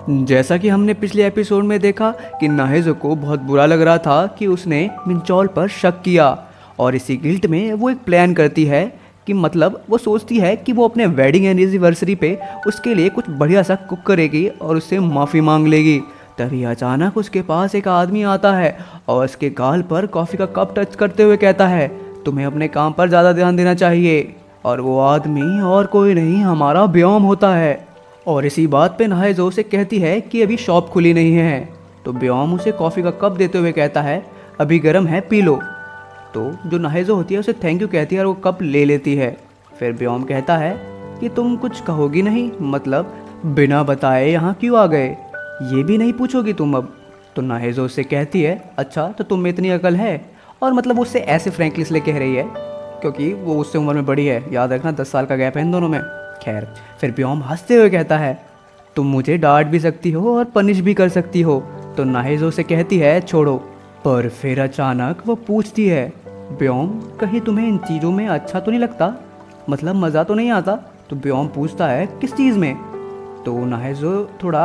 जैसा कि हमने पिछले एपिसोड में देखा कि नाहेजो को बहुत बुरा लग रहा था कि उसने मिंचौल पर शक किया, और इसी गिल्ट में वो एक प्लान करती है कि मतलब वो सोचती है कि वो अपने वेडिंग एनिवर्सरी पे उसके लिए कुछ बढ़िया सा कुक करेगी और उससे माफ़ी मांग लेगी। तभी अचानक उसके पास एक आदमी आता है और उसके गाल पर कॉफ़ी का कप टच करते हुए कहता है, तुम्हें अपने काम पर ज़्यादा ध्यान देना चाहिए। और वो आदमी और कोई नहीं, हमारा ब्योम होता है। और इसी बात पे नाहेजो उसे कहती है कि अभी शॉप खुली नहीं है। तो ब्योम उसे कॉफ़ी का कप देते हुए कहता है, अभी गर्म है, पी लो। तो जो नाहेजो होती है उसे थैंक यू कहती है और वो कप ले लेती है। फिर ब्योम कहता है कि तुम कुछ कहोगी नहीं, मतलब बिना बताए यहाँ क्यों आ गए, ये भी नहीं पूछोगी तुम अब। तो नाहेजो उससे कहती है, अच्छा तो तुम में इतनी अकल है। और मतलब वो उससे ऐसे फ्रैंकली इसलिए कह रही है क्योंकि वो उससे उम्र में बड़ी है, याद रखना 10 साल का गैप है इन दोनों में। खैर, फिर ब्योम हंसते हुए कहता है, तुम मुझे डांट भी सकती हो और पनिश भी कर सकती हो। तो नाहेजो से कहती है, छोड़ो। पर फिर अचानक वो पूछती है, ब्योम कहीं तुम्हें इन चीज़ों में अच्छा तो नहीं लगता, मतलब मज़ा तो नहीं आता। तो ब्योम पूछता है, किस चीज़ में। तो नाहेजो थोड़ा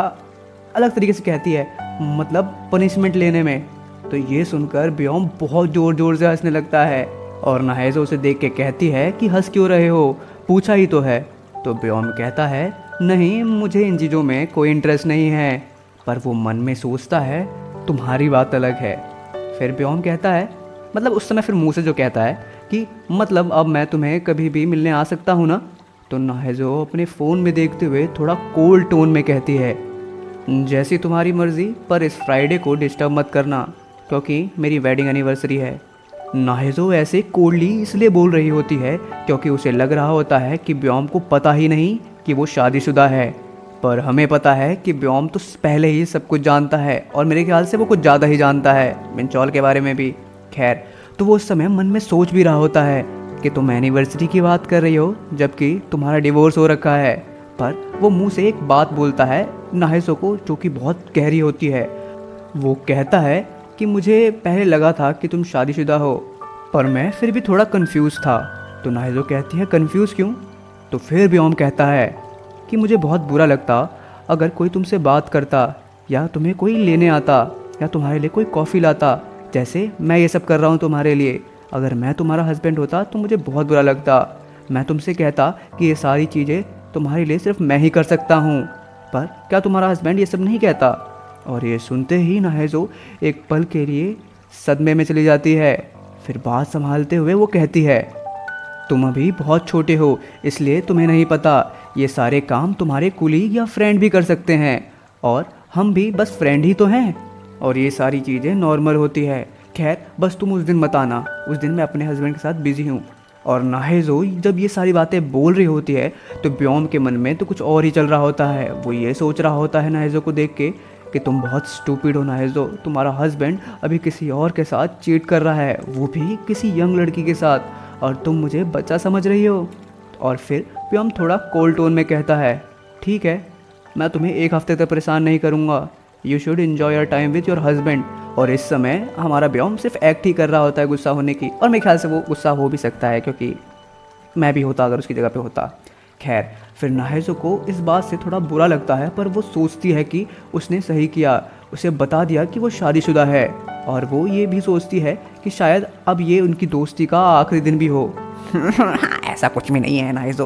अलग तरीके से कहती है, मतलब पनिशमेंट लेने में। तो ये सुनकर ब्योम बहुत ज़ोर ज़ोर से हंसने लगता है और नाहेजो उसे देख के कहती है कि हंस क्यों रहे हो, पूछा ही तो है। तो ब्योम कहता है, नहीं मुझे इन चीज़ों में कोई इंटरेस्ट नहीं है। पर वो मन में सोचता है, तुम्हारी बात अलग है। फिर ब्योम कहता है, मतलब उस समय फिर मुंह से जो कहता है कि मतलब अब मैं तुम्हें कभी भी मिलने आ सकता हूँ ना। तो नाहेजो अपने फ़ोन में देखते हुए थोड़ा कोल्ड टोन में कहती है, जैसी तुम्हारी मर्ज़ी, पर इस फ्राइडे को डिस्टर्ब मत करना क्योंकि मेरी वेडिंग एनिवर्सरी है। नाहेजो ऐसे कोल्डली इसलिए बोल रही होती है क्योंकि उसे लग रहा होता है कि ब्योम को पता ही नहीं कि वो शादीशुदा है। पर हमें पता है कि ब्योम तो पहले ही सब कुछ जानता है और मेरे ख्याल से वो कुछ ज़्यादा ही जानता है मिंचौल के बारे में भी। खैर, तो वो उस समय मन में सोच भी रहा होता है कि तुम एनिवर्सरी की बात कर रही हो जबकि तुम्हारा डिवोर्स हो रखा है। पर वो मुंह से एक बात बोलता है नाहेजो को जो कि बहुत गहरी होती है। वो कहता है कि मुझे पहले लगा था कि तुम शादीशुदा हो, पर मैं फिर भी थोड़ा कंफ्यूज था। तो नाहेजो कहती है, कंफ्यूज क्यों। तो फिर ब्योम कहता है कि मुझे बहुत बुरा लगता अगर कोई तुमसे बात करता या तुम्हें कोई लेने आता या तुम्हारे लिए कोई कॉफ़ी लाता, जैसे मैं ये सब कर रहा हूँ तुम्हारे लिए। अगर मैं तुम्हारा हस्बैंड होता तो मुझे बहुत बुरा लगता। मैं तुमसे कहता कि ये सारी चीज़ें तुम्हारे लिए सिर्फ मैं ही कर सकता हूँ, पर क्या तुम्हारा हस्बैंड ये सब नहीं कहता। और ये सुनते ही नाहेजो एक पल के लिए सदमे में चली जाती है। फिर बात संभालते हुए वो कहती है, तुम अभी बहुत छोटे हो इसलिए तुम्हें नहीं पता, ये सारे काम तुम्हारे कुलीग या फ्रेंड भी कर सकते हैं और हम भी बस फ्रेंड ही तो हैं और ये सारी चीज़ें नॉर्मल होती है। खैर, बस तुम उस दिन मत आना, उस दिन मैं अपने हस्बैंड के साथ बिजी हूँ। और नाहेजो जब ये सारी बातें बोल रही होती है तो ब्योम के मन में तो कुछ और ही चल रहा होता है। वो ये सोच रहा होता है नाहेजो को देख के कि तुम बहुत स्टूपिड हो नाहेजो, तुम्हारा हस्बैंड अभी किसी और के साथ चीट कर रहा है, वो भी किसी यंग लड़की के साथ, और तुम मुझे बच्चा समझ रही हो। और फिर ब्योम थोड़ा कोल्ड टोन में कहता है, ठीक है, मैं तुम्हें एक हफ्ते तक परेशान नहीं करूँगा, you should enjoy your time with your husband. और इस समय हमारा ब्योम सिर्फ एक्ट ही कर रहा होता है गुस्सा होने की, और मेरे ख्याल से वो गुस्सा हो भी सकता है क्योंकि मैं भी होता अगर उसकी जगह पे होता। खैर, फिर नाहेजो को इस बात से थोड़ा बुरा लगता है, पर वो सोचती है कि उसने सही किया, उसे बता दिया कि वो शादीशुदा है। और वो ये भी सोचती है कि शायद अब ये उनकी दोस्ती का आखिरी दिन भी हो। ऐसा कुछ भी नहीं है नाहेजो।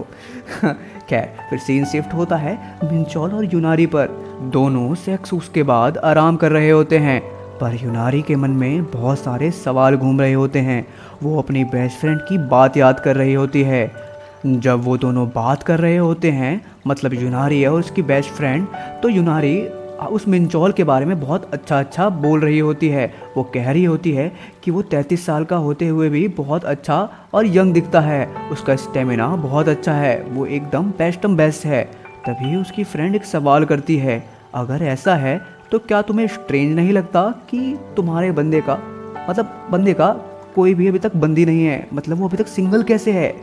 खैर, फिर सीन शिफ्ट होता है मिंचौल और यूनारी पर। दोनों सेक्स उसके बाद आराम कर रहे होते हैं, पर यूनारी के मन में बहुत सारे सवाल घूम रहे होते हैं। वो अपनी बेस्ट फ्रेंड की बात याद कर रही होती है। जब वो दोनों बात कर रहे होते हैं, मतलब यूनारी है और उसकी बेस्ट फ्रेंड, तो यूनारी उस मिंचौल के बारे में बहुत अच्छा अच्छा बोल रही होती है। वो कह रही होती है कि वो 33 साल का होते हुए भी बहुत अच्छा और यंग दिखता है, उसका स्टेमिना बहुत अच्छा है, वो एकदम बेस्ट है। तभी उसकी फ्रेंड एक सवाल करती है, अगर ऐसा है तो क्या तुम्हें स्ट्रेंज नहीं लगता कि तुम्हारे बंदे का कोई भी अभी तक बंदी नहीं है, मतलब वो अभी तक सिंगल कैसे है।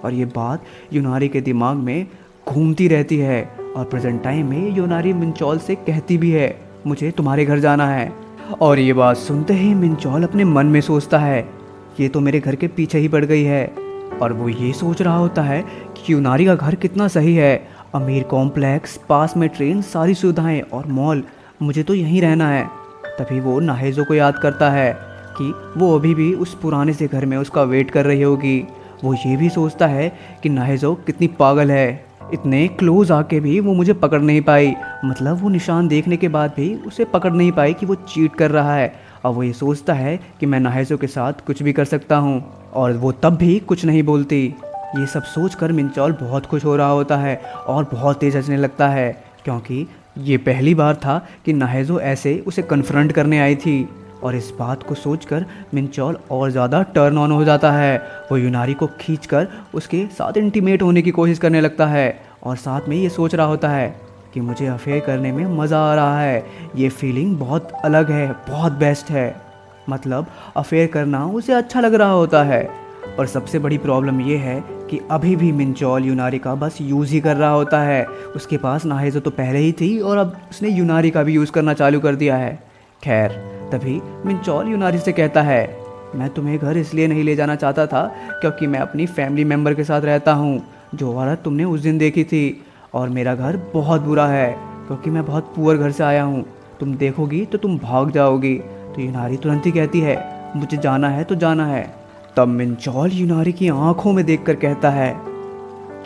और ये बात यूनारी के दिमाग में घूमती रहती है और प्रेजेंट टाइम में यूनारी मिंचौल से कहती भी है, मुझे तुम्हारे घर जाना है। और ये बात सुनते ही मिंचौल अपने मन में सोचता है, ये तो मेरे घर के पीछे ही पड़ गई है। और वो ये सोच रहा होता है कि यूनारी का घर कितना सही है, अमीर कॉम्प्लेक्स, पास में ट्रेन, सारी सुविधाएं और मॉल, मुझे तो यहीं रहना है। तभी वो नाहेजो को याद करता है कि वो अभी भी उस पुराने से घर में उसका वेट कर रही होगी। वो ये भी सोचता है कि नाहेजो कितनी पागल है, इतने क्लोज आके भी वो मुझे पकड़ नहीं पाई, मतलब वो निशान देखने के बाद भी उसे पकड़ नहीं पाई कि वो चीट कर रहा है। अब वो ये सोचता है कि मैं नाहेजो के साथ कुछ भी कर सकता हूँ, और वो तब भी कुछ नहीं बोलती। ये सब सोचकर मिंचौल बहुत खुश हो रहा होता है और बहुत तेज हंसने लगता है, क्योंकि ये पहली बार था कि नाहेजो ऐसे उसे कन्फ्रंट करने आई थी। और इस बात को सोचकर मिंचौल और ज़्यादा टर्न ऑन हो जाता है। वो यूनारी को खींचकर उसके साथ इंटीमेट होने की कोशिश करने लगता है, और साथ में ये सोच रहा होता है कि मुझे अफेयर करने में मज़ा आ रहा है, ये फीलिंग बहुत अलग है, बहुत बेस्ट है। मतलब अफेयर करना उसे अच्छा लग रहा होता है। पर सबसे बड़ी प्रॉब्लम ये है कि अभी भी मिंचौल यूनारी का बस यूज़ ही कर रहा होता है। उसके पास नाहेजो तो पहले ही थी और अब उसने यूनारी का भी यूज़ करना चालू कर दिया है। खैर, तभी मिंचौल यूनारी से कहता है, मैं तुम्हें घर इसलिए नहीं ले जाना चाहता था क्योंकि मैं अपनी फैमिली मेम्बर के साथ रहता हूँ, जो औरत तुमने उस दिन देखी थी। और मेरा घर बहुत बुरा है क्योंकि मैं बहुत पुअर घर से आया हूँ, तुम देखोगी तो तुम भाग जाओगी। तो यूनारी तुरंत ही कहती है, मुझे जाना है तो जाना है। तब मिंचौल यूनारी की आंखों में देखकर कहता है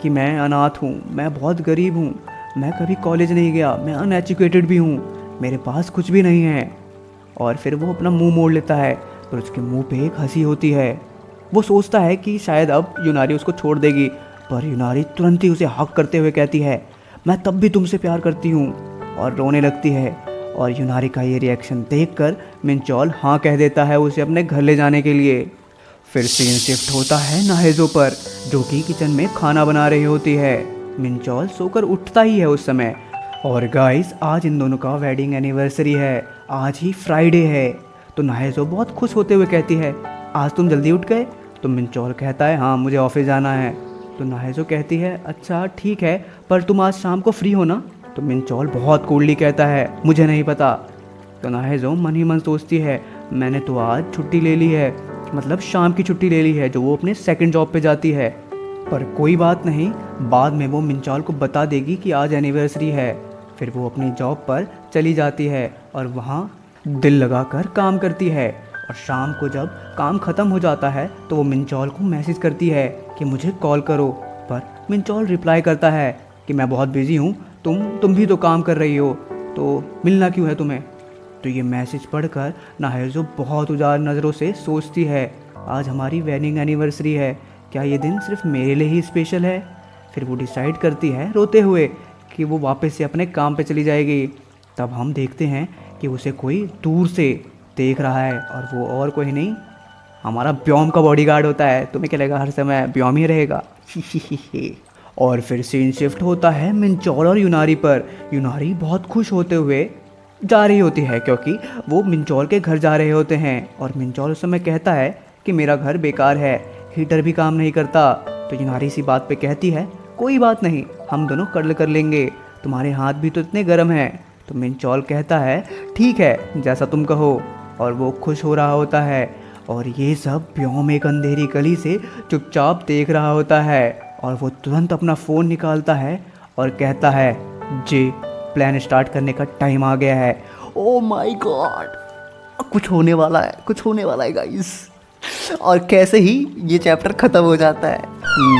कि मैं अनाथ हूँ, मैं बहुत गरीब हूँ, मैं कभी कॉलेज नहीं गया, मैं अनएजुकेटेड भी हूँ, मेरे पास कुछ भी नहीं है। और फिर वो अपना मुंह मोड़ लेता है, पर उसके मुंह पे एक हंसी होती है। वो सोचता है कि शायद अब यूनारी उसको छोड़ देगी, पर यूनारी तुरंत ही उसे हक करते हुए कहती है, मैं तब भी तुमसे प्यार करती हूँ, और रोने लगती है। और यूनारी का ये रिएक्शन देखकर मिंचौल हाँ कह देता है उसे अपने घर ले जाने के लिए। फिर सीन शिफ्ट होता है नाहेजो पर, जो कि किचन में खाना बना रही होती है। मिंचौल सोकर उठता ही है उस समय। और गाइस, आज इन दोनों का वेडिंग एनिवर्सरी है, आज ही फ्राइडे है। तो नाहेजो बहुत खुश होते हुए कहती है, आज तुम जल्दी उठ गए? तो मिंचौल कहता है, हाँ मुझे ऑफिस जाना है। तो नाहेजो कहती है, अच्छा ठीक है, पर तुम आज शाम को फ्री हो ना? तो मिंचौल बहुत कूलली कहता है, मुझे नहीं पता। तो नाहेजो मन ही मन सोचती है, मैंने तो आज छुट्टी ले ली है, मतलब शाम की छुट्टी ले ली है, जो वो अपने सेकंड जॉब पे जाती है। पर कोई बात नहीं, बाद में वो मिंचौल को बता देगी कि आज एनिवर्सरी है। फिर वो अपनी जॉब पर चली जाती है और वहाँ दिल लगाकर काम करती है। और शाम को जब काम ख़त्म हो जाता है तो वो मिंचौल को मैसेज करती है कि मुझे कॉल करो। पर मिंचौल रिप्लाई करता है कि मैं बहुत बिजी हूँ, तुम भी तो काम कर रही हो, तो मिलना क्यों है तुम्हें? तो ये मैसेज पढ़कर नाहेजो बहुत उदास नज़रों से सोचती है, आज हमारी वेडिंग एनिवर्सरी है, क्या ये दिन सिर्फ मेरे लिए ही स्पेशल है? फिर वो डिसाइड करती है रोते हुए कि वो वापस से अपने काम पे चली जाएगी। तब हम देखते हैं कि उसे कोई दूर से देख रहा है, और वो और कोई नहीं, हमारा ब्योम का बॉडीगार्ड होता है। तुम्हें क्या लगा हर समय ब्योम ही रहेगा? और फिर सीन शिफ्ट होता है मिंचौल और यूनारी पर। यूनारी बहुत खुश होते हुए जा रही होती है क्योंकि वो मिंचौल के घर जा रहे होते हैं। और मिंचौल उस समय कहता है कि मेरा घर बेकार है, हीटर भी काम नहीं करता। तो यूनारी इसी बात पे कहती है, कोई बात नहीं, हम दोनों कर्ल कर लेंगे, तुम्हारे हाथ भी तो इतने गर्म हैं। तो मिंचौल कहता है, ठीक है, जैसा तुम कहो। और वो खुश हो रहा होता है। और ये सब ब्योम एक अंधेरी गली से चुपचाप देख रहा होता है। और वो तुरंत अपना फ़ोन निकालता है और कहता है, जी प्लान स्टार्ट करने का टाइम आ गया है। ओ माय गॉड, कुछ होने वाला है, कुछ होने वाला है गाइस। और कैसे ही ये चैप्टर ख़त्म हो जाता है।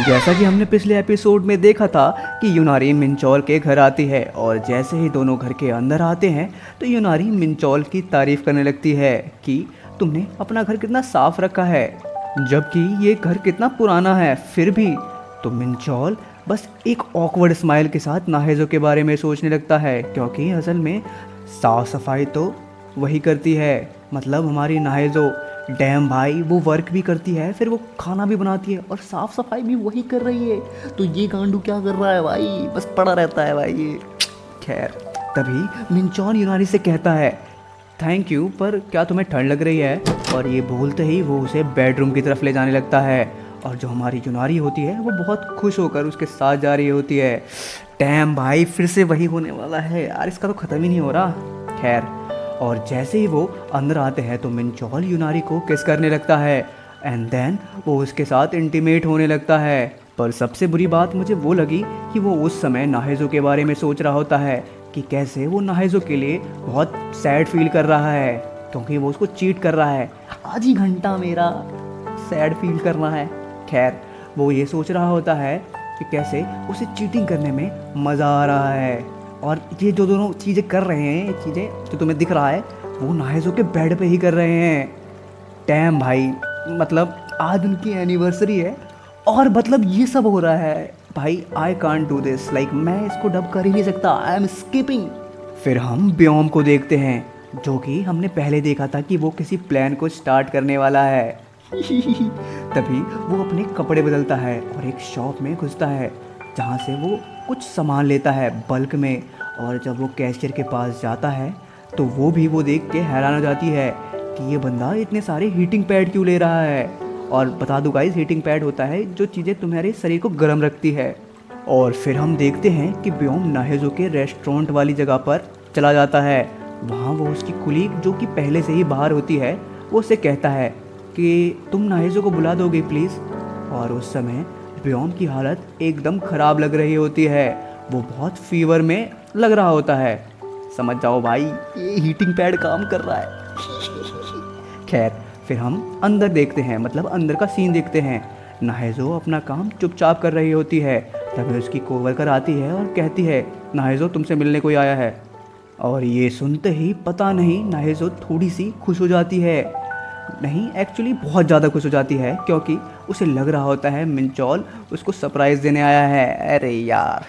जैसा कि हमने पिछले एपिसोड में देखा था कि यूनारी मिंचौल के घर आती है, और जैसे ही दोनों घर के अंदर आते हैं तो यूनारी मिंचौल की तारीफ़ करने लगती है कि तुमने अपना घर कितना साफ रखा है, जबकि ये घर कितना पुराना है फिर भी। तो मिंचौल बस एक ऑकवर्ड स्माइल के साथ नाहेजो के बारे में सोचने लगता है, क्योंकि असल में साफ सफाई तो वही करती है, मतलब हमारी नाहेजो। डैम भाई, वो वर्क भी करती है, फिर वो खाना भी बनाती है, और साफ सफाई भी वही कर रही है। तो ये गांडू क्या कर रहा है भाई, बस पड़ा रहता है भाई ये। खैर, तभी मिंचौल यूनारी से कहता है, थैंक यू, पर क्या तुम्हें ठंड लग रही है? और ये बोलते ही वो उसे बेडरूम की तरफ ले जाने लगता है। और जो हमारी यूनारी होती है वो बहुत खुश होकर उसके साथ जा रही होती है। डैम भाई, फिर से वही होने वाला है यार, इसका तो ख़त्म ही नहीं हो रहा। खैर, और जैसे ही वो अंदर आते हैं तो मिंचौल यूनारी को किस करने लगता है, एंड देन वो उसके साथ इंटीमेट होने लगता है। पर सबसे बुरी बात मुझे वो लगी कि वो उस समय नाहेजो के बारे में सोच रहा होता है कि कैसे वो नाहेजो के लिए बहुत सैड फील कर रहा है, क्योंकि वो उसको चीट कर रहा है। आधी घंटा मेरा सैड फील करना है। खैर, वो ये सोच रहा होता है कि कैसे उसे चीटिंग करने में मज़ा आ रहा है। और ये जो दोनों चीज़ें कर रहे हैं, चीज़ें जो तुम्हें दिख रहा है, वो नाहेजो के बेड पे ही कर रहे हैं। डैम भाई, मतलब आज उनकी एनिवर्सरी है और मतलब ये सब हो रहा है। भाई I can't do this, like मैं इसको डब कर ही नहीं सकता, आई एम स्किपिंग। फिर हम ब्योम को देखते हैं, जो कि हमने पहले देखा था कि वो किसी प्लान को स्टार्ट करने वाला है। तभी वो अपने कपड़े बदलता है और एक शॉप में घुसता है, जहाँ से वो कुछ सामान लेता है बल्क में। और जब वो कैशियर के पास जाता है तो वो देख के हैरान हो जाती है कि ये बंदा इतने सारे हीटिंग पैड क्यों ले रहा है। और बता दूं गाइस, हीटिंग पैड होता है जो चीज़ें तुम्हारे शरीर को गर्म रखती है। और फिर हम देखते हैं कि ब्योम नाहेजो के रेस्टोरेंट वाली जगह पर चला जाता है। वहाँ वो उसकी कुलीग, जो कि पहले से ही बाहर होती है, वो उसे कहता है कि तुम नाहेजो को बुला दोगे प्लीज़। और उस समय ब्योम की हालत एकदम ख़राब लग रही होती है, वो बहुत फीवर में लग रहा होता है। समझ जाओ भाई, ये हीटिंग पैड काम कर रहा है। खैर, फिर हम अंदर देखते हैं, मतलब अंदर का सीन देखते हैं। नाहेजो अपना काम चुपचाप कर रही होती है। तभी उसकी कोवर्कर आती है और कहती है, नाहेजो तुमसे मिलने कोई आया है। और ये सुनते ही पता नहीं नाहेजो थोड़ी सी खुश हो जाती है, नहीं एक्चुअली बहुत ज़्यादा खुश हो जाती है, क्योंकि उसे लग रहा होता है मिंचोल उसको सरप्राइज़ देने आया है। अरे यार,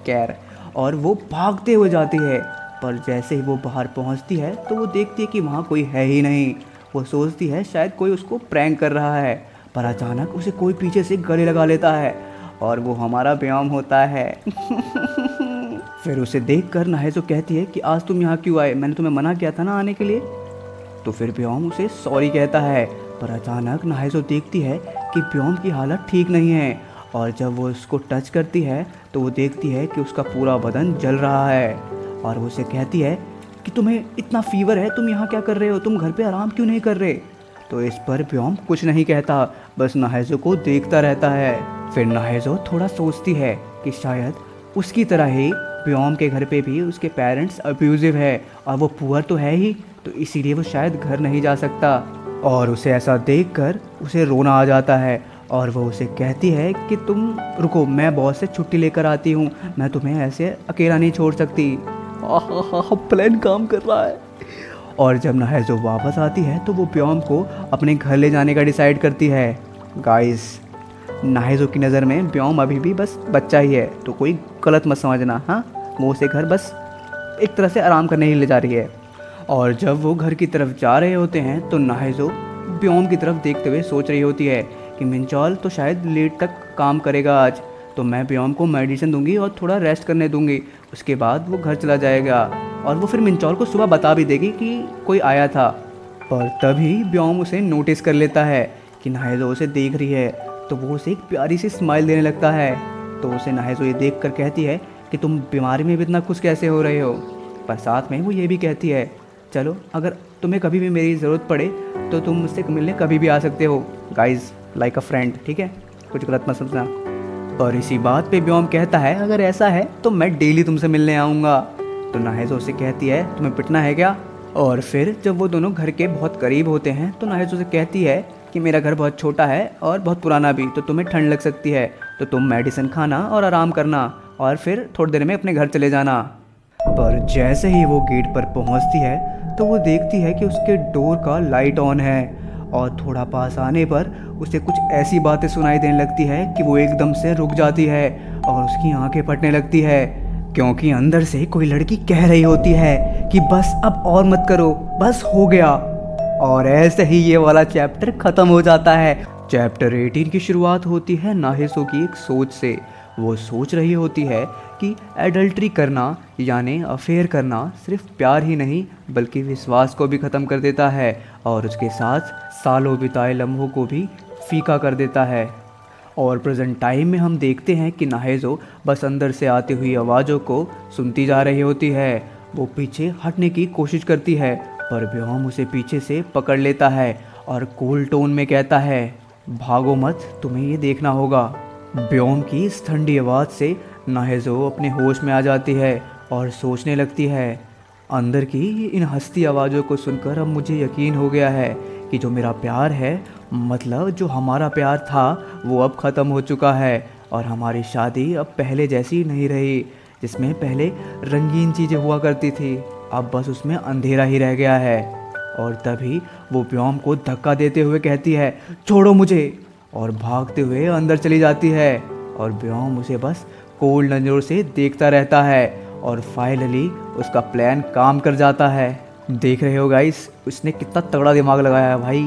खैर, और वो भागते हुए जाती है। पर जैसे ही वो बाहर पहुंचती है तो वो देखती है कि वहाँ कोई है ही नहीं। वो सोचती है शायद कोई उसको प्रैंक कर रहा है, पर अचानक उसे कोई पीछे से गले लगा लेता है और वो हमारा ब्योम होता है। फिर उसे देखकर नाहेजो कहती है कि आज तुम यहाँ क्यों आए, मैंने तुम्हें मना किया था ना आने के लिए। तो फिर ब्योम उसे सॉरी कहता है, पर अचानक नाहेजो देखती है कि ब्योम की हालत ठीक नहीं है। और जब वो उसको टच करती है तो वो देखती है कि उसका पूरा बदन जल रहा है। और वो उसे कहती है कि तुम्हें इतना फीवर है, तुम यहाँ क्या कर रहे हो, तुम घर पे आराम क्यों नहीं कर रहे। तो इस पर ब्योम कुछ नहीं कहता, बस नाहेजो को देखता रहता है। फिर नाहेजो थोड़ा सोचती है कि शायद उसकी तरह ही ब्योम के घर पे भी उसके पेरेंट्स अब्यूजिव है और वो पुअर तो है ही, तो इसीलिए वो शायद घर नहीं जा सकता। और उसे ऐसा देखकर उसे रोना आ जाता है और वो उसे कहती है कि तुम रुको, मैं बॉस से छुट्टी लेकर आती हूँ, मैं तुम्हें ऐसे अकेला नहीं छोड़ सकती। प्लान काम कर रहा है। और जब नाहेजो वापस आती है तो वो ब्योम को अपने घर ले जाने का डिसाइड करती है। गाइस, नाहेजो की नज़र में ब्योम अभी भी बस बच्चा ही है, तो कोई गलत मत समझना। हाँ, वो उसे घर बस एक तरह से आराम करने ही ले जा रही है। और जब वो घर की तरफ जा रहे होते हैं तो नाहेजो ब्योम की तरफ देखते हुए सोच रही होती है कि मिंचोल तो शायद लेट तक काम करेगा आज, तो मैं ब्योम को मेडिसिन दूंगी और थोड़ा रेस्ट करने दूंगी, उसके बाद वो घर चला जाएगा। और वो फिर मिंचोल को सुबह बता भी देगी कि कोई आया था। पर तभी ब्योम उसे नोटिस कर लेता है कि नाहेजो उसे देख रही है, तो वो उसे एक प्यारी सी स्माइल देने लगता है। तो उसे नाहेजो ये देख कर कहती है कि तुम बीमारी में भी इतना खुश कैसे हो रहे हो। पर साथ में वो ये भी कहती है, चलो अगर तुम्हें कभी भी मेरी ज़रूरत पड़े तो तुम मुझसे मिलने कभी भी आ सकते हो। गाइज, लाइक अ फ्रेंड, ठीक है, कुछ गलत मत समझना। और इसी बात पे ब्योम कहता है, अगर ऐसा है तो मैं डेली तुमसे मिलने आऊँगा। तो नाहेजो उसे कहती है, तुम्हें पिटना है क्या। और फिर जब वो दोनों घर के बहुत करीब होते हैं तो नाहेजो उसे कहती है कि मेरा घर बहुत छोटा है और बहुत पुराना भी, तो तुम्हें ठंड लग सकती है, तो तुम मेडिसिन खाना और आराम करना और फिर थोड़ी देर में अपने घर चले जाना। पर जैसे ही वो गेट पर पहुंचती है तो वो देखती है कि उसके डोर का लाइट ऑन है और थोड़ा पास आने पर उसे कुछ ऐसी बातें सुनाई देने लगती है कि वो एकदम से रुक जाती है और उसकी आंखें फटने लगती है, क्योंकि अंदर से कोई लड़की कह रही होती है कि बस अब और मत करो, बस हो गया। और ऐसे ही ये वाला चैप्टर ख़त्म हो जाता है। चैप्टर 18 की शुरुआत होती है नाहेजो की एक सोच से। वो सोच रही होती है कि एडल्ट्री करना यानी अफेयर करना सिर्फ प्यार ही नहीं बल्कि विश्वास को भी ख़त्म कर देता है और उसके साथ सालों बिताए लम्हों को भी फीका कर देता है। और प्रेजेंट टाइम में हम देखते हैं कि नाहेजो बस अंदर से आती हुई आवाज़ों को सुनती जा रही होती है। वो पीछे हटने की कोशिश करती है पर ब्योम उसे पीछे से पकड़ लेता है और कूल टोन में कहता है, भागो मत, तुम्हें ये देखना होगा। ब्योम की इस ठंडी आवाज़ से नाहेजो अपने होश में आ जाती है और सोचने लगती है। अंदर की इन हंसती आवाज़ों को सुनकर अब मुझे यकीन हो गया है कि जो मेरा प्यार है, मतलब जो हमारा प्यार था, वो अब ख़त्म हो चुका है और हमारी शादी अब पहले जैसी नहीं रही, जिसमें पहले रंगीन चीज़ें हुआ करती थी। अब बस उसमें अंधेरा ही रह गया है। और तभी वो ब्योम को धक्का देते हुए कहती है, छोड़ो मुझे, और भागते हुए अंदर चली जाती है। और ब्योम उसे बस कोल्ड नज़रों से देखता रहता है और फाइनली उसका प्लान काम कर जाता है। देख रहे हो गाइस, उसने कितना तगड़ा दिमाग लगाया है भाई।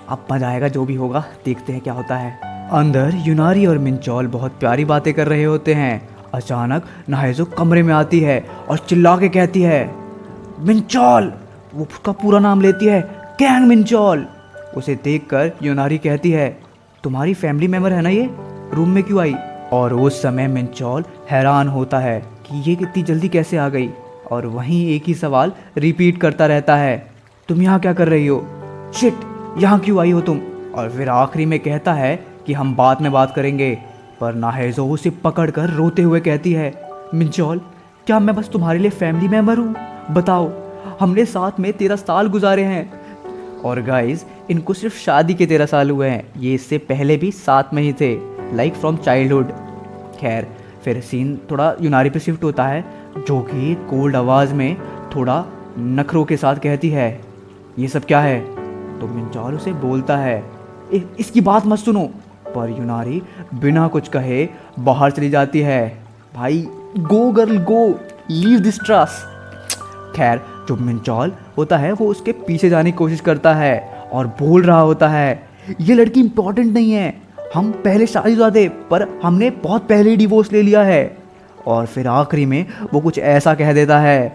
अब मजा आएगा, जो भी होगा देखते हैं क्या होता है। अंदर यूनारी और मिंचोल बहुत प्यारी बातें कर रहे होते हैं। अचानक नाहेजो कमरे में आती है और चिल्ला के कहती है, मिंचोल। वो उसका पूरा नाम लेती है, कैंग मिंचोल। उसे देखकर यूनारी कहती है, तुम्हारी फैमिली मेम्बर है ना ये, रूम में क्यों आई? और उस समय मिंचोल हैरान होता है कि ये कितनी जल्दी कैसे आ गई, और वहीं एक ही सवाल रिपीट करता रहता है, तुम यहाँ क्या कर रही हो? शिट, यहाँ क्यों आई हो तुम? और फिर आखिरी में कहता है कि हम बाद में बात करेंगे। पर नाहेजो उसे पकड़कर रोते हुए कहती है, मिंचोल, क्या मैं बस तुम्हारे लिए फैमिली मेम्बर हूँ? बताओ, हमने साथ में 13 साल गुजारे हैं। और गाइस, इनको सिर्फ शादी के 13 साल हुए हैं, ये इससे पहले भी साथ में ही थे, लाइक फ्रॉम चाइल्डहुड। खैर, फिर सीन थोड़ा यूनारी पे शिफ्ट होता है, जो कि कोल्ड आवाज़ में थोड़ा नखरों के साथ कहती है, ये सब क्या है? तो मिंचोल उसे बोलता है, इसकी बात मत सुनो। पर यूनारी बिना कुछ कहे बाहर चली जाती है। भाई, गो girl go, leave this trust. खैर, जो मिंचोल होता है वो उसके पीछे जाने की कोशिश करता है और बोल रहा होता है, ये लड़की इंपॉर्टेंट नहीं है, हम पहले शादीशुदा थे पर हमने बहुत पहले ही डिवोर्स ले लिया है। और फिर आखिरी में वो कुछ ऐसा कह देता है,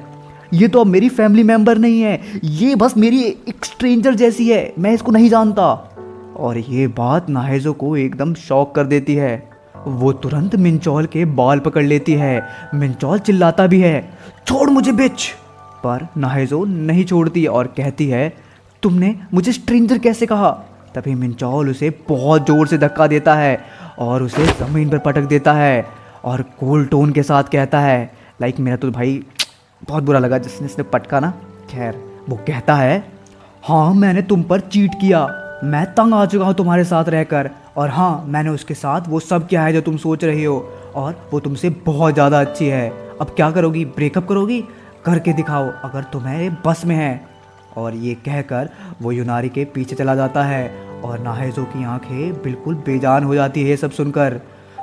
ये तो अब मेरी फैमिली मेम्बर नहीं है, ये बस मेरी एक स्ट्रेंजर जैसी है, मैं इसको नहीं जानता। और ये बात नाहेजो को एकदम शॉक कर देती है। वो तुरंत मिंचोल के बाल पकड़ लेती है। मिंचोल चिल्लाता भी है, छोड़ मुझे बिच। पर नाहेजो नहीं छोड़ती और कहती है, तुमने मुझे स्ट्रेंजर कैसे कहा? तभी मिंचोल उसे बहुत ज़ोर से धक्का देता है और उसे ज़मीन पर पटक देता है और कोल्ड टोन के साथ कहता है, लाइक मेरा तो भाई बहुत बुरा लगा जिसने इसने पटका ना। खैर, वो कहता है, हाँ मैंने तुम पर चीट किया, मैं तंग आ चुका हूँ तुम्हारे साथ रहकर, और हाँ मैंने उसके साथ वो सब किया है जो तुम सोच रही हो, और वो तुमसे बहुत ज़्यादा अच्छी है। अब क्या करोगी? ब्रेकअप करोगी? करके दिखाओ अगर तुम्हारे बस में है। और ये कहकर वो यूनारी के पीछे चला जाता है और नाहेजो की आंखें बिल्कुल बेजान हो जाती है ये सब सुनकर।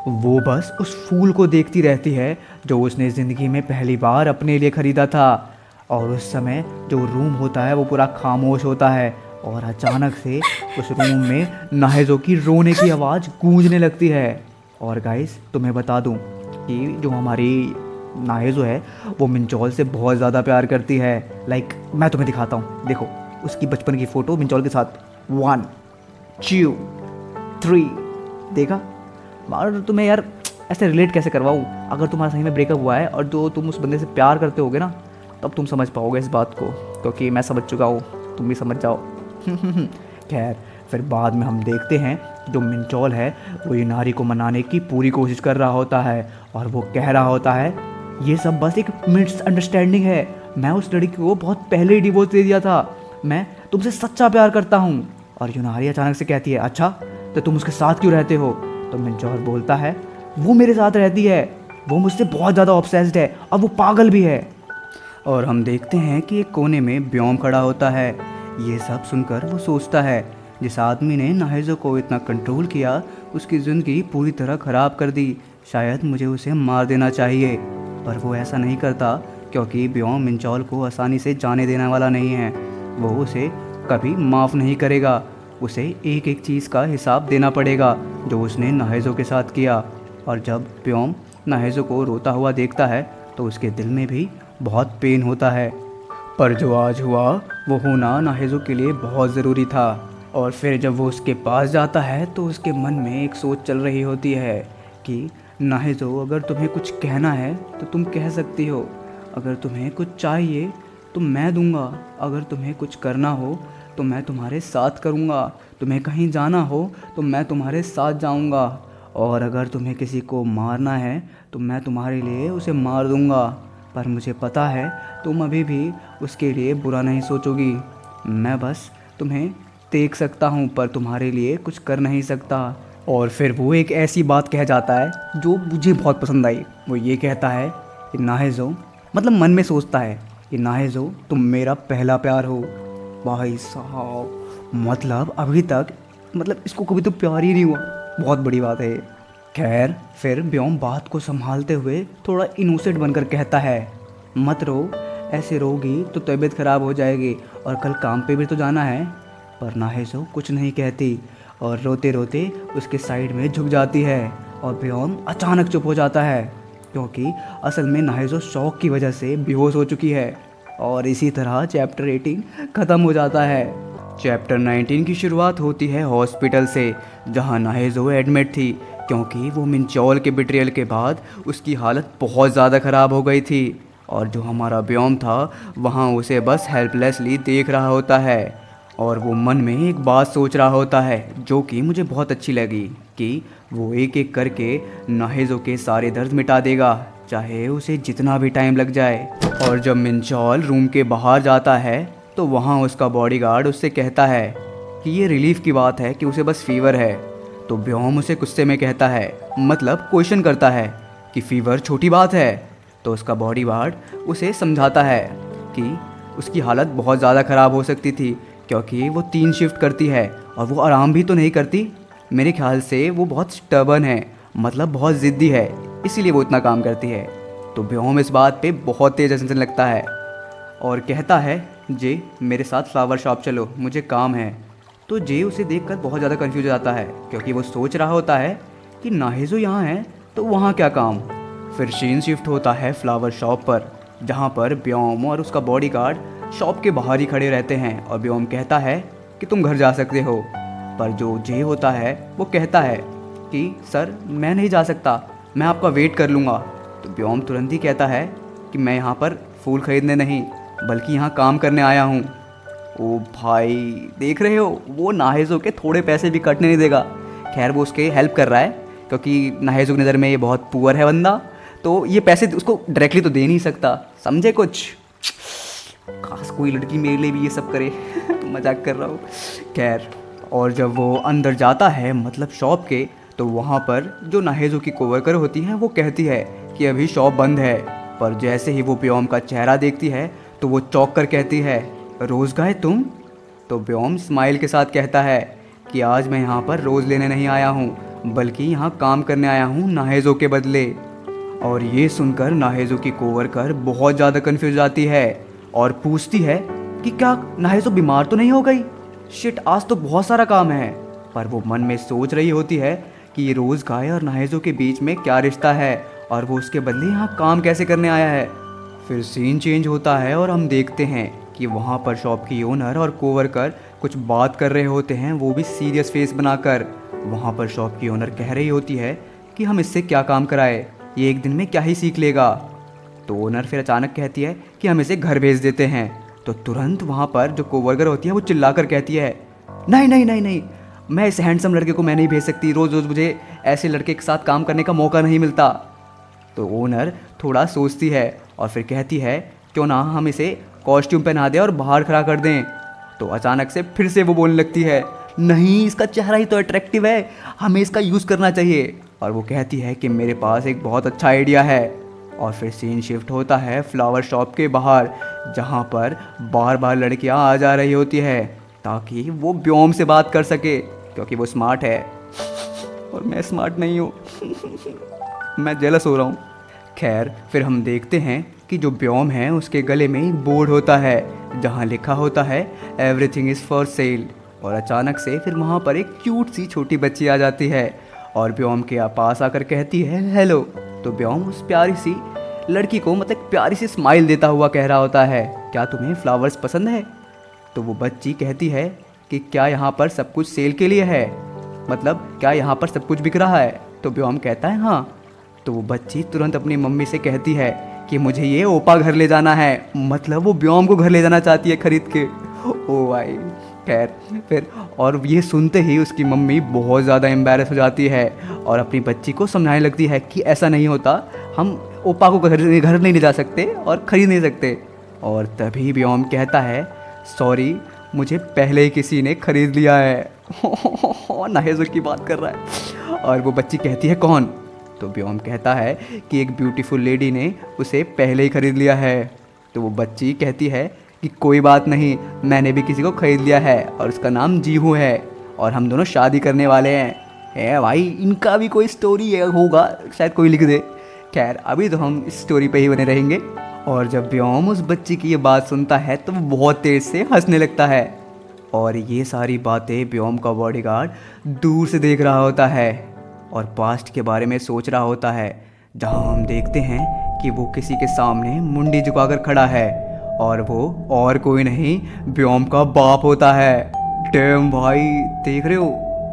वो बस उस फूल को देखती रहती है जो उसने ज़िंदगी में पहली बार अपने लिए ख़रीदा था। और उस समय जो रूम होता है वो पूरा खामोश होता है और अचानक से उस रूम में नाहेजो की रोने की आवाज़ गूंजने लगती है। और गाइस, तुम्हें बता दूं कि जो हमारी नाहेजो है वो मिंचोल से बहुत ज़्यादा प्यार करती है। लाइक मैं तुम्हें दिखाता हूँ, देखो उसकी बचपन की फ़ोटो मिंचोल के साथ। 1 2 3 देखा? और तुम्हें यार ऐसे रिलेट कैसे करवाऊँ? अगर तुम्हारा सही में ब्रेकअप हुआ है और जो तुम उस बंदे से प्यार करते होगे ना, तब तुम समझ पाओगे इस बात को, क्योंकि मैं समझ चुका हूँ, तुम भी समझ जाओ। खैर, फिर बाद में हम देखते हैं जो मिंचोल है वो यूनारी को मनाने की पूरी कोशिश कर रहा होता है और वो कह रहा होता है, ये सब बस एक मिसअंडरस्टैंडिंग है, मैं उस लड़की को बहुत पहले ही डिवोर्स दे दिया था, मैं तुमसे सच्चा प्यार करता हूँ। और यूनारी अचानक से कहती है, अच्छा तो तुम उसके साथ क्यों रहते हो? तो मिंचोल बोलता है, वो मेरे साथ रहती है, वो मुझसे बहुत ज़्यादा ऑब्सेस्ड है और वो पागल भी है। और हम देखते हैं कि एक कोने में ब्योम खड़ा होता है। ये सब सुनकर वो सोचता है, जिस आदमी ने नाहेजो को इतना कंट्रोल किया उसकी ज़िंदगी पूरी तरह ख़राब कर दी, शायद मुझे उसे मार देना चाहिए। पर वो ऐसा नहीं करता क्योंकि ब्योम मिंचोल को आसानी से जाने देने वाला नहीं है। वो उसे कभी माफ़ नहीं करेगा, उसे एक एक चीज़ का हिसाब देना पड़ेगा जो उसने नाहेजो के साथ किया। और जब ब्योम नाहेजो को रोता हुआ देखता है तो उसके दिल में भी बहुत पेन होता है। पर जो आज हुआ वो होना नाहेजो के लिए बहुत ज़रूरी था। और फिर जब वो उसके पास जाता है तो उसके मन में एक सोच चल रही होती है कि नाहेजो, अगर तुम्हें कुछ कहना है तो तुम कह सकती हो, अगर तुम्हें कुछ चाहिए तो मैं दूंगा, अगर तुम्हें कुछ करना हो तो मैं तुम्हारे साथ करूंगा, तुम्हें कहीं जाना हो तो मैं तुम्हारे साथ जाऊंगा। और अगर तुम्हें किसी को मारना है तो मैं तुम्हारे लिए उसे मार दूंगा, पर मुझे पता है तुम अभी भी उसके लिए बुरा नहीं सोचोगी। मैं बस तुम्हें देख सकता हूँ पर तुम्हारे लिए कुछ कर नहीं सकता। और फिर वो एक ऐसी बात कह जाता है जो मुझे बहुत पसंद आई। वो ये कहता है कि नाहेजो, मतलब मन में सोचता है कि नाहेजो तुम मेरा पहला प्यार हो। भाई साहब, मतलब अभी तक मतलब इसको कभी तो प्यार ही नहीं हुआ। बहुत बड़ी बात है ये। खैर फिर ब्योम बात को संभालते हुए थोड़ा इनोसेंट बनकर कहता है, मत रो, ऐसे रोगी तो तबीयत ख़राब हो जाएगी और कल काम पे भी तो जाना है। पर नाहेजो कुछ नहीं कहती और रोते रोते उसके साइड में झुक जाती है और ब्योम अचानक चुप हो जाता है, क्योंकि असल में नाहेजो शौक की वजह से बेहोश हो चुकी है। और इसी तरह चैप्टर 18 ख़त्म हो जाता है। चैप्टर 19 की शुरुआत होती है हॉस्पिटल से, जहां नाहेजो एडमिट थी, क्योंकि वो मिंचौल के बिट्रियल के बाद उसकी हालत बहुत ज़्यादा ख़राब हो गई थी। और जो हमारा ब्योम था वहाँ उसे बस हेल्पलेसली देख रहा होता है और वो मन में एक बात सोच रहा होता है जो कि मुझे बहुत अच्छी लगी, कि वो एक एक करके नाहेजो के सारे दर्द मिटा देगा, चाहे उसे जितना भी टाइम लग जाए। और जब मिंचौल रूम के बाहर जाता है तो वहाँ उसका बॉडीगार्ड उससे कहता है कि ये रिलीफ की बात है कि उसे बस फीवर है। तो ब्योम उसे गुस्से में कहता है, मतलब क्वेश्चन करता है कि फीवर छोटी बात है। तो उसका बॉडीगार्ड उसे समझाता है कि उसकी हालत बहुत ज़्यादा ख़राब हो सकती थी, क्योंकि वो 3 शिफ्ट करती है और वो आराम भी तो नहीं करती। मेरे ख्याल से वो बहुत स्टबर्न है, मतलब बहुत ज़िद्दी है, इसीलिए वो इतना काम करती है। तो ब्योम इस बात पे बहुत तेज़ हंसने लगता है और कहता है, जे मेरे साथ फ्लावर शॉप चलो, मुझे काम है। तो जे उसे देखकर बहुत ज़्यादा कंफ्यूज हो जाता है, क्योंकि वो सोच रहा होता है कि नाहेजो यहाँ है तो वहाँ क्या काम। फिर शीन शिफ्ट होता है फ्लावर शॉप पर, जहाँ पर ब्योम और उसका बॉडीगार्ड शॉप के बाहर ही खड़े रहते हैं और ब्योम कहता है कि तुम घर जा सकते हो। पर जो जे होता है वो कहता है कि सर मैं नहीं जा सकता, मैं आपका वेट कर लूँगा। तो ब्योम तुरंत ही कहता है कि मैं यहाँ पर फूल खरीदने नहीं बल्कि यहाँ काम करने आया हूँ। ओ भाई, देख रहे हो, वो नाहेजो के थोड़े पैसे भी कटने नहीं देगा। खैर वो उसके हेल्प कर रहा है, क्योंकि नाहेजो की नज़र में ये बहुत पुअर है बंदा, तो ये पैसे उसको डायरेक्टली तो दे नहीं सकता, समझे कुछ। खास कोई लड़की मेरे लिए भी ये सब करे मजाक कर रहा हूँ। खैर, और जब वो अंदर जाता है मतलब शॉप के, तो वहाँ पर जो नाहेजो की कोवर्कर होती हैं वो कहती है कि अभी शॉप बंद है। पर जैसे ही वो ब्योम का चेहरा देखती है तो वो चौंक कर कहती है, रोज़ गाय तुम? तो ब्योम स्माइल के साथ कहता है कि आज मैं यहाँ पर रोज़ लेने नहीं आया हूँ बल्कि यहाँ काम करने आया हूँ नाहेजो के बदले। और ये सुनकर नाहेजो की कोवर्कर बहुत ज़्यादा कंफ्यूज आती है और पूछती है कि क्या नाहेजो बीमार तो नहीं हो गई? शिट, आज तो बहुत सारा काम है। पर वो मन में सोच रही होती है कि ये रोज़ गाय और नाहेजो के बीच में क्या रिश्ता है और वो उसके बदले यहाँ काम कैसे करने आया है। फिर सीन चेंज होता है और हम देखते हैं कि वहाँ पर शॉप की ओनर और कोवर्कर कुछ बात कर रहे होते हैं, वो भी सीरियस फेस बनाकर। वहाँ पर शॉप की ओनर कह रही होती है कि हम इससे क्या काम कराए, ये एक दिन में क्या ही सीख लेगा। तो ओनर फिर अचानक कहती है कि हम इसे घर भेज देते हैं। तो तुरंत वहाँ पर जो कोवर्कर होती है वो चिल्लाकर कहती है, नहीं नहीं नहीं नहीं, मैं इस हैंडसम लड़के को मैं नहीं भेज सकती, रोज़ रोज़ मुझे ऐसे लड़के के साथ काम करने का मौका नहीं मिलता। तो ओनर थोड़ा सोचती है और फिर कहती है, क्यों ना हम इसे कॉस्ट्यूम पहना दें और बाहर खड़ा कर दें। तो अचानक से फिर से वो बोलने लगती है, नहीं, इसका चेहरा ही तो अट्रैक्टिव है, हमें इसका यूज़ करना चाहिए। और वो कहती है कि मेरे पास एक बहुत अच्छा आइडिया है। और फिर सीन शिफ्ट होता है फ्लावर शॉप के बाहर, जहाँ पर बार बार लड़कियाँ आ जा रही होती है ताकि वो ब्योम से बात कर सके, क्योंकि वो स्मार्ट है और मैं स्मार्ट नहीं हूँ मैं जेलस हो रहा हूँ। खैर, फिर हम देखते हैं कि जो ब्योम है उसके गले में एक बोर्ड होता है जहाँ लिखा होता है एवरीथिंग इज़ फॉर सेल। और अचानक से फिर वहाँ पर एक क्यूट सी छोटी बच्ची आ जाती है और ब्योम के पास आकर कहती है हेलो। तो ब्योम उस प्यारी सी लड़की को मतलब प्यारी सी स्माइल देता हुआ कह रहा होता है, क्या तुम्हें फ्लावर्स पसंद है? तो वो बच्ची कहती है कि क्या यहाँ पर सब कुछ सेल के लिए है, मतलब क्या यहाँ पर सब कुछ बिक रहा है? तो ब्योम कहता है हाँ। तो वो बच्ची तुरंत अपनी मम्मी से कहती है कि मुझे ये ओपा घर ले जाना है, मतलब वो ब्योम को घर ले जाना चाहती है खरीद के। ओ भाई, खैर फिर और ये सुनते ही उसकी मम्मी बहुत ज़्यादा एम्बैरस हो जाती है और अपनी बच्ची को समझाने लगती है कि ऐसा नहीं होता, हम ओपा को घर नहीं ले जा सकते और ख़रीद नहीं सकते। और तभी व्योम कहता है, सॉरी, मुझे पहले ही किसी ने ख़रीद लिया है। नाहेजो की बात कर रहा है। और वो बच्ची कहती है, कौन? तो व्योम कहता है कि एक ब्यूटीफुल लेडी ने उसे पहले ही ख़रीद लिया है। तो वो बच्ची कहती है कि कोई बात नहीं, मैंने भी किसी को ख़रीद लिया है और उसका नाम जीहू है और हम दोनों शादी करने वाले हैं। है भाई, इनका भी कोई स्टोरी है होगा, शायद कोई लिख दे। खैर अभी तो हम इस स्टोरी पे ही बने रहेंगे। और जब व्योम उस बच्ची की ये बात सुनता है तो वो बहुत तेज़ से हंसने लगता है। और ये सारी बातें व्योम का बॉडीगार्ड दूर से देख रहा होता है और पास्ट के बारे में सोच रहा होता है, जहाँ हम देखते हैं कि वो किसी के सामने मुंडी झुकाकर खड़ा है और वो और कोई नहीं, व्योम का बाप होता है। डैम भाई, देख रहे हो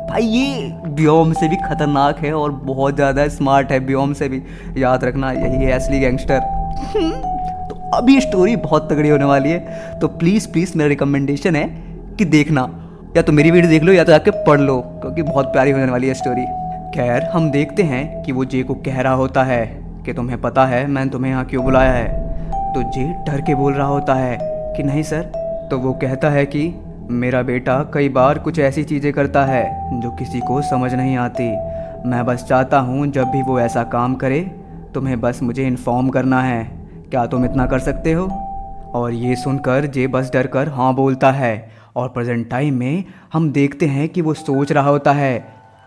भाई, ये व्योम से भी खतरनाक है और बहुत ज़्यादा स्मार्ट है व्योम से भी। याद रखना, यही है असली गैंगस्टर। तो अभी स्टोरी बहुत तगड़ी होने वाली है, तो प्लीज़ मेरा रिकमेंडेशन है कि देखना, या तो मेरी वीडियो देख लो या तो जाके पढ़ लो, क्योंकि बहुत प्यारी होने वाली है स्टोरी। खैर हम देखते हैं कि वो जे को कह रहा होता है कि तुम्हें पता है मैंने तुम्हें यहाँ क्यों बुलाया है। तो जे डर के बोल रहा होता है कि नहीं सर। तो वो कहता है कि मेरा बेटा कई बार कुछ ऐसी चीज़ें करता है जो किसी को समझ नहीं आती। मैं बस चाहता हूँ जब भी वो ऐसा काम करे तुम्हें बस मुझे इन्फॉर्म करना है। क्या तुम इतना कर सकते हो? और ये सुनकर जे बस डर कर हाँ बोलता है। और प्रेजेंट टाइम में हम देखते हैं कि वो सोच रहा होता है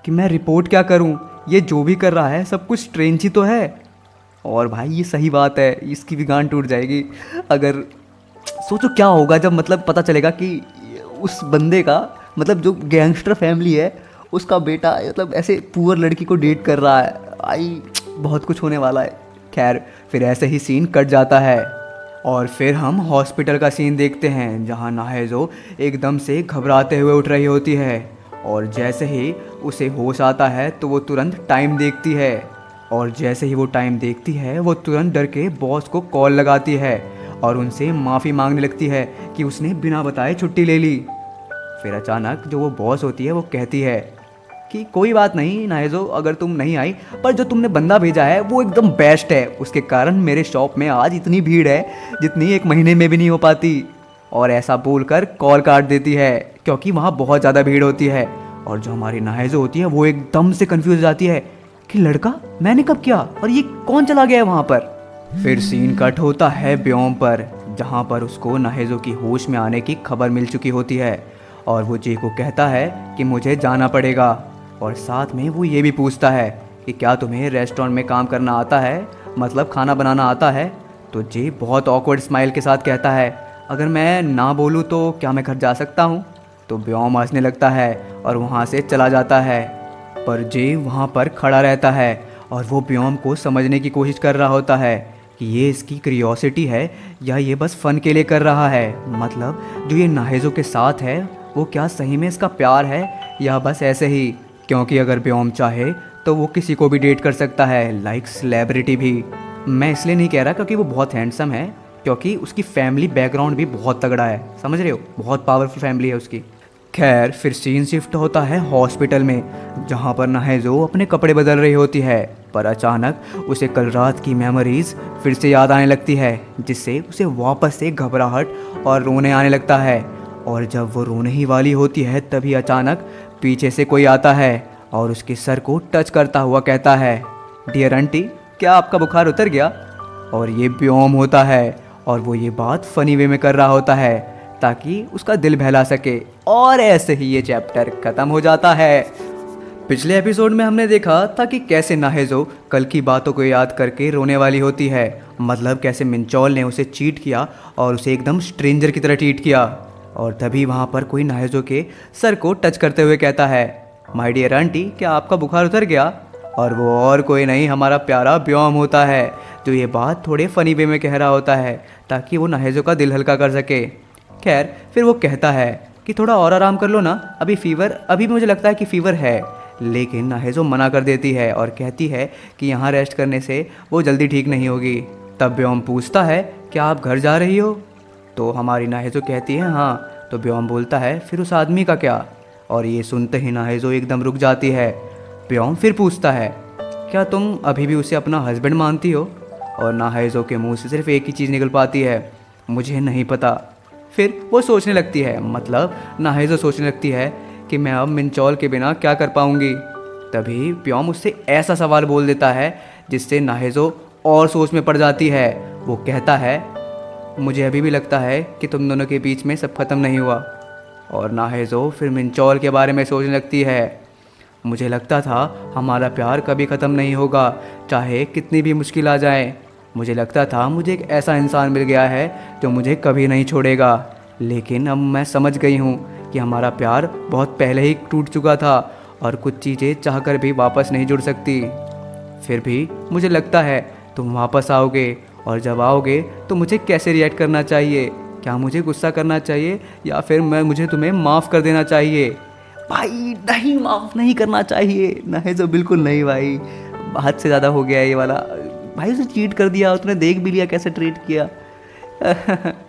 कि मैं रिपोर्ट क्या करूँ, ये जो भी कर रहा है सब कुछ स्ट्रेंज ही तो है। और भाई ये सही बात है, इसकी भी गांड टूट जाएगी अगर सोचो क्या होगा जब मतलब पता चलेगा कि उस बंदे का मतलब जो गैंगस्टर फैमिली है उसका बेटा मतलब ऐसे पुअर लड़की को डेट कर रहा है। आई बहुत कुछ होने वाला है। खैर फिर ऐसे ही सीन कट जाता है और फिर हम हॉस्पिटल का सीन देखते हैं, जहां नाहेजो एकदम से घबराते हुए उठ रही होती है और जैसे ही उसे होश आता है तो वो तुरंत टाइम देखती है और जैसे ही वो टाइम देखती है वो तुरंत डर के बॉस को कॉल लगाती है और उनसे माफ़ी मांगने लगती है कि उसने बिना बताए छुट्टी ले ली। फिर अचानक जो वो बॉस होती है वो कहती है कि कोई बात नहीं नाहेजो, अगर तुम नहीं आई, पर जो तुमने बंदा भेजा है वो एकदम बेस्ट है, उसके कारण मेरे शॉप में आज इतनी भीड़ है जितनी एक महीने में भी नहीं हो पाती। और ऐसा बोलकर कॉल काट देती है क्योंकि वहाँ बहुत ज़्यादा भीड़ होती है। और जो हमारी नाहेजो होती है वो एकदम से कंफ्यूज हो जाती है कि लड़का मैंने कब किया और ये कौन चला गया है वहाँ पर। फिर सीन कट होता है व्योम पर, जहाँ पर उसको नाहेजो की होश में आने की खबर मिल चुकी होती है और वो जे को कहता है कि मुझे जाना पड़ेगा। और साथ में वो ये भी पूछता है कि क्या तुम्हें रेस्टोरेंट में काम करना आता है, मतलब खाना बनाना आता है। तो जे बहुत ऑकवर्ड स्माइल के साथ कहता है, अगर मैं ना बोलूँ तो क्या मैं घर जा सकता हूँ? तो व्योम हंसने लगता है और वहाँ से चला जाता है। पर जे वहाँ पर खड़ा रहता है और वो व्योम को समझने की कोशिश कर रहा होता है कि ये इसकी क्यूरियोसिटी है या ये बस फ़न के लिए कर रहा है। मतलब जो ये नाहेजो के साथ है वो क्या सही में इसका प्यार है या बस ऐसे ही, क्योंकि अगर व्योम चाहे तो वो किसी को भी डेट कर सकता है, लाइक सेलिब्रिटी भी। मैं इसलिए नहीं कह रहा क्योंकि वो बहुत हैंडसम है, क्योंकि उसकी फैमिली बैकग्राउंड भी बहुत तगड़ा है, समझ रहे हो, बहुत पावरफुल फैमिली है उसकी। खैर फिर सीन शिफ्ट होता है हॉस्पिटल में, जहाँ पर नाहेजो अपने कपड़े बदल रही होती है। पर अचानक उसे कल रात की मेमोरीज फिर से याद आने लगती है, जिससे उसे वापस से घबराहट और रोने आने लगता है। और जब वो रोने ही वाली होती है तभी अचानक पीछे से कोई आता है और उसके सर को टच करता हुआ कहता है, डियर आंटी, क्या आपका बुखार उतर गया? और ये व्योम होता है और वो ये बात फ़नी वे में कर रहा होता है ताकि उसका दिल बहला सके। और ऐसे ही ये चैप्टर ख़त्म हो जाता है। पिछले एपिसोड में हमने देखा था कि कैसे नाहेजो कल की बातों को याद करके रोने वाली होती है, मतलब कैसे मिंचोल ने उसे चीट किया और उसे एकदम स्ट्रेंजर की तरह ट्रीट किया। और तभी वहाँ पर कोई नाहेजो के सर को टच करते हुए कहता है, माय डियर आंटी, क्या आपका बुखार उतर गया? और वो और कोई नहीं, हमारा प्यारा व्योम होता है, जो ये बात थोड़े फ़नी वे में कह रहा होता है ताकि वो नाहेजो का दिल हल्का कर सके। खैर फिर वो कहता है कि थोड़ा और आराम कर लो ना, अभी मुझे लगता है कि फ़ीवर है। लेकिन नाहेजो मना कर देती है और कहती है कि यहाँ रेस्ट करने से वो जल्दी ठीक नहीं होगी। तब व्योम पूछता है, क्या आप घर जा रही हो? तो हमारी नाहेजो कहती है हाँ। तो ब्योम बोलता है फिर उस आदमी का क्या। और ये सुनते ही नाहेजो एकदम रुक जाती है। ब्योम फिर पूछता है क्या तुम अभी भी उसे अपना हस्बैंड मानती हो। और नाहेजो के मुंह से सिर्फ एक ही चीज़ निकल पाती है, मुझे नहीं पता। फिर वो सोचने लगती है, मतलब नाहेजो सोचने लगती है कि मैं अब मिंचौल के बिना क्या कर पाऊंगी। तभी ब्योम उससे ऐसा सवाल बोल देता है जिससे नाहेजो और सोच में पड़ जाती है। वो कहता है मुझे अभी भी लगता है कि तुम दोनों के बीच में सब खत्म नहीं हुआ। और नाहेजो फिर मिंचौल के बारे में सोचने लगती है। मुझे लगता था हमारा प्यार कभी ख़त्म नहीं होगा, चाहे कितनी भी मुश्किल आ जाए। मुझे लगता था मुझे एक ऐसा इंसान मिल गया है जो मुझे कभी नहीं छोड़ेगा। लेकिन अब मैं समझ गई हूँ कि हमारा प्यार बहुत पहले ही टूट चुका था और कुछ चीज़ें चाहकर भी वापस नहीं जुड़ सकती। फिर भी मुझे लगता है तुम वापस आओगे, और जब आओगे तो मुझे कैसे रिएक्ट करना चाहिए। क्या मुझे गुस्सा करना चाहिए या फिर मुझे तुम्हें माफ़ कर देना चाहिए। भाई नहीं, माफ़ नहीं करना चाहिए। नहीं तो बिल्कुल नहीं भाई, हद से ज़्यादा हो गया है ये वाला। भाई उसे चीट कर दिया, उसने देख भी लिया कैसे ट्रीट किया।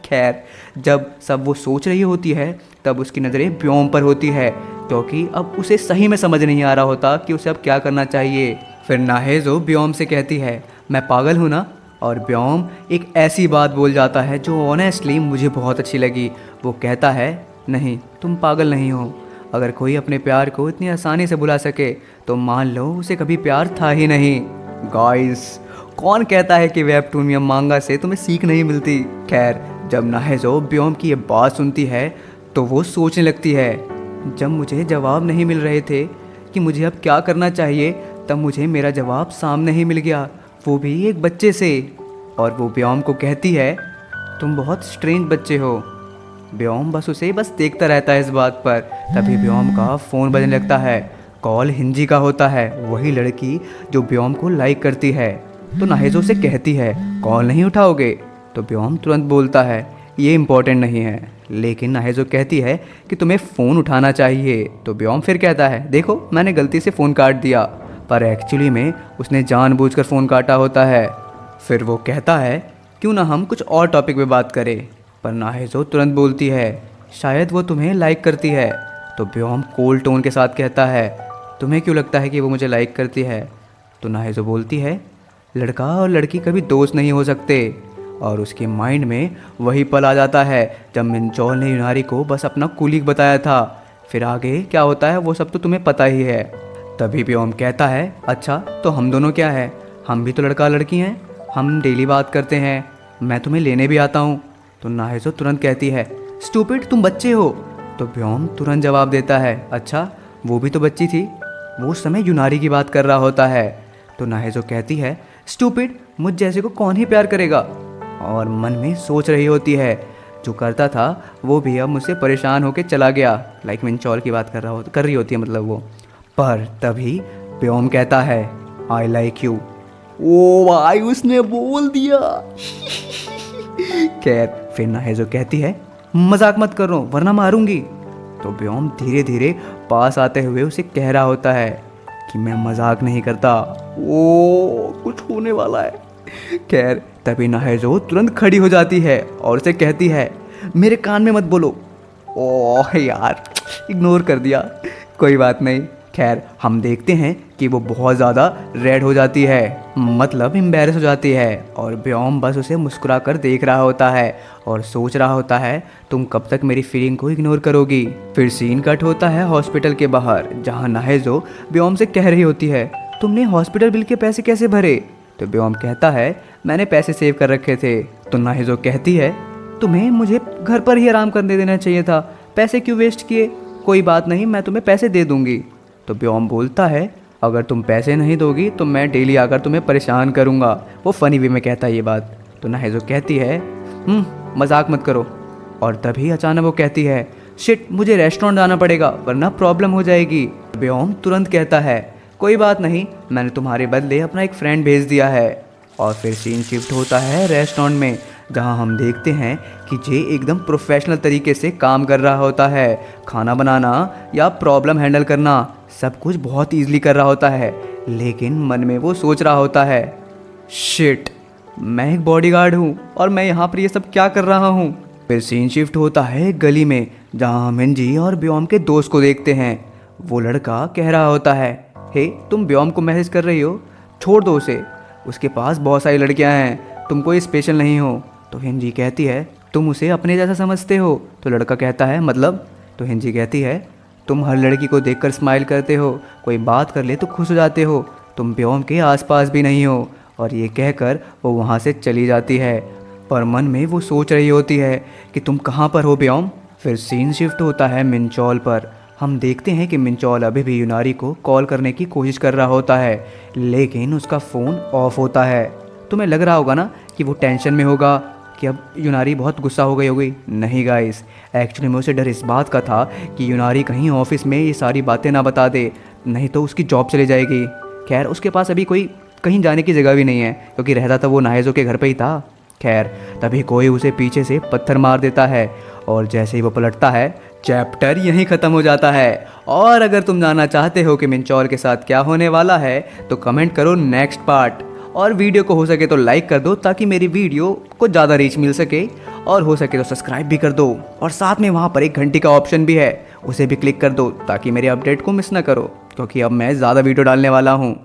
खैर, जब सब वो सोच रही होती है तब उसकी नज़रें ब्योम पर होती है, क्योंकि अब उसे सही में समझ नहीं आ रहा होता कि उसे अब क्या करना चाहिए। फिर नाहेजो ब्योम से कहती है मैं पागल हूँ ना। और ब्योम एक ऐसी बात बोल जाता है जो ऑनेस्टली मुझे बहुत अच्छी लगी। वो कहता है नहीं, तुम पागल नहीं हो। अगर कोई अपने प्यार को इतनी आसानी से भुला सके तो मान लो उसे कभी प्यार था ही नहीं। गाइस, कौन कहता है कि वेबटून या मांगा से तुम्हें सीख नहीं मिलती। खैर, जब नाहेजो ब्योम की ये बात सुनती है तो वो सोचने लगती है जब मुझे जवाब नहीं मिल रहे थे कि मुझे अब क्या करना चाहिए, तब मुझे मेरा जवाब सामने ही मिल गया, वो भी एक बच्चे से। और वो ब्योम को कहती है तुम बहुत स्ट्रेंज बच्चे हो। ब्योम उसे देखता रहता है इस बात पर। तभी ब्योम का फ़ोन बजने लगता है। कॉल हिंजी का होता है, वही लड़की जो ब्योम को लाइक करती है। तो नाहेजो से कहती है कॉल नहीं उठाओगे। तो ब्योम तुरंत बोलता है ये इम्पोर्टेंट नहीं है। लेकिन नाहेजो कहती है कि तुम्हें फ़ोन उठाना चाहिए। तो ब्योम फिर कहता है देखो, मैंने गलती से फ़ोन काट दिया, पर एक्चुअली में उसने जानबूझकर फ़ोन काटा होता है। फिर वो कहता है क्यों ना हम कुछ और टॉपिक पे बात करें। पर नाहेजो तुरंत बोलती है शायद वो तुम्हें लाइक करती है। तो ब्योम कोल्ड टोन के साथ कहता है तुम्हें क्यों लगता है कि वो मुझे लाइक करती है। तो नाहेजो बोलती है लड़का और लड़की कभी दोस्त नहीं हो सकते। और उसके माइंड में वही पल आ जाता है जब मिंचौल ने यूनारी को बस अपना कुलीग बताया था। फिर आगे क्या होता है वो सब तो तुम्हें पता ही है। तभी ब्योम कहता है अच्छा तो हम दोनों क्या है, हम भी तो लड़का लड़की हैं, हम डेली बात करते हैं, मैं तुम्हें लेने भी आता हूँ। तो नाहेजो तुरंत कहती है स्टूपिड, तुम बच्चे हो। तो ब्योम तुरंत जवाब देता है अच्छा वो भी तो बच्ची थी, वो उस समय यूनारी की बात कर रहा होता है। तो नाहेजो कहती है स्टूपिड, मुझ जैसे को कौन ही प्यार करेगा। और मन में सोच रही होती है जो करता था वो भी अब मुझसे परेशान होकर चला गया। लाइक मिंचौल की बात कर रही होती है मतलब वो। पर तभी ब्योम कहता है आई लाइक यू। ओ भाई, उसने बोल दिया। खैर, फिर नाहेजो कहती है मजाक मत करो वरना मारूंगी। तो ब्योम धीरे धीरे पास आते हुए उसे कह रहा होता है कि मैं मजाक नहीं करता, ओ कुछ होने वाला है। खैर, तभी नाहेजो तुरंत खड़ी हो जाती है और उसे कहती है मेरे कान में मत बोलो। ओह यार, इग्नोर कर दिया, कोई बात नहीं। खैर, हम देखते हैं कि वो बहुत ज़्यादा रेड हो जाती है, मतलब एम्बैरस हो जाती है। और ब्योम बस उसे मुस्कुरा कर देख रहा होता है और सोच रहा होता है तुम कब तक मेरी फीलिंग को इग्नोर करोगी। फिर सीन कट होता है हॉस्पिटल के बाहर, जहाँ नाहेजो ब्योम से कह रही होती है तुमने हॉस्पिटल बिल के पैसे कैसे भरे। तो ब्योम कहता है मैंने पैसे सेव कर रखे थे। तो नाहेजो कहती है तुम्हें मुझे घर पर ही आराम करने देना चाहिए था, पैसे क्यों वेस्ट किए। कोई बात नहीं, मैं तुम्हें पैसे दे दूंगी। तो ब्योम बोलता है अगर तुम पैसे नहीं दोगी तो मैं डेली आकर तुम्हें परेशान करूँगा। वो फ़नी वे में कहता है ये बात। तो नाहेजो कहती है मजाक मत करो। और तभी अचानक वो कहती है शिट, मुझे रेस्टोरेंट जाना पड़ेगा वरना प्रॉब्लम हो जाएगी। ब्योम तुरंत कहता है कोई बात नहीं, मैंने तुम्हारे बदले अपना एक फ्रेंड भेज दिया है। और फिर सीन शिफ्ट होता है रेस्टोरेंट में, जहां हम देखते हैं कि जे एकदम प्रोफेशनल तरीके से काम कर रहा होता है। खाना बनाना या प्रॉब्लम हैंडल करना सब कुछ बहुत ईजिली कर रहा होता है। लेकिन मन में वो सोच रहा होता है शिट, मैं एक बॉडीगार्ड हूँ और मैं यहाँ पर ये सब क्या कर रहा हूँ। फिर सीन शिफ्ट होता है गली में, जहाँ हम मिंजी और ब्योम के दोस्त को देखते हैं। वो लड़का कह रहा होता है, हे तुम ब्योम को मैसेज कर रही हो, छोड़ दो उसे, उसके पास बहुत सारी लड़कियां हैं, तुम कोई स्पेशल नहीं हो। तो हिंजी कहती है, तुम उसे अपने जैसा समझते हो। तो लड़का कहता है, मतलब? तो हिंजी कहती है, तुम हर लड़की को देखकर स्माइल करते हो, कोई बात कर ले तो खुश हो जाते हो, तुम ब्योम के आसपास भी नहीं हो। और ये कहकर वो वहाँ से चली जाती है। पर मन में वो सोच रही होती है कि तुम कहाँ पर हो ब्योम। फिर सीन शिफ्ट होता है मिंचौल पर। हम देखते हैं कि मिंचौल अभी भी यूनारी को कॉल करने की कोशिश कर रहा होता है, लेकिन उसका फ़ोन ऑफ होता है। तुम्हें लग रहा होगा ना कि वो टेंशन में होगा कि अब यूनारी बहुत गुस्सा हो गई होगी। नहीं गाइस, एक्चुअली में उसे डर इस बात का था कि यूनारी कहीं ऑफिस में ये सारी बातें ना बता दे, नहीं तो उसकी जॉब चली जाएगी। खैर उसके पास अभी कोई कहीं जाने की जगह भी नहीं है, क्योंकि रहता तो वो नाहेजो के घर पे ही था। खैर तभी कोई उसे पीछे से पत्थर मार देता है, और जैसे ही वो पलटता है, चैप्टर यहीं ख़त्म हो जाता है। और अगर तुम जानना चाहते हो कि मिंचौल के साथ क्या होने वाला है, तो कमेंट करो नेक्स्ट पार्ट, और वीडियो को हो सके तो लाइक कर दो ताकि मेरी वीडियो को ज़्यादा रीच मिल सके, और हो सके तो सब्सक्राइब भी कर दो, और साथ में वहाँ पर एक घंटी का ऑप्शन भी है, उसे भी क्लिक कर दो ताकि मेरे अपडेट को मिस ना करो, क्योंकि अब मैं ज़्यादा वीडियो डालने वाला हूँ।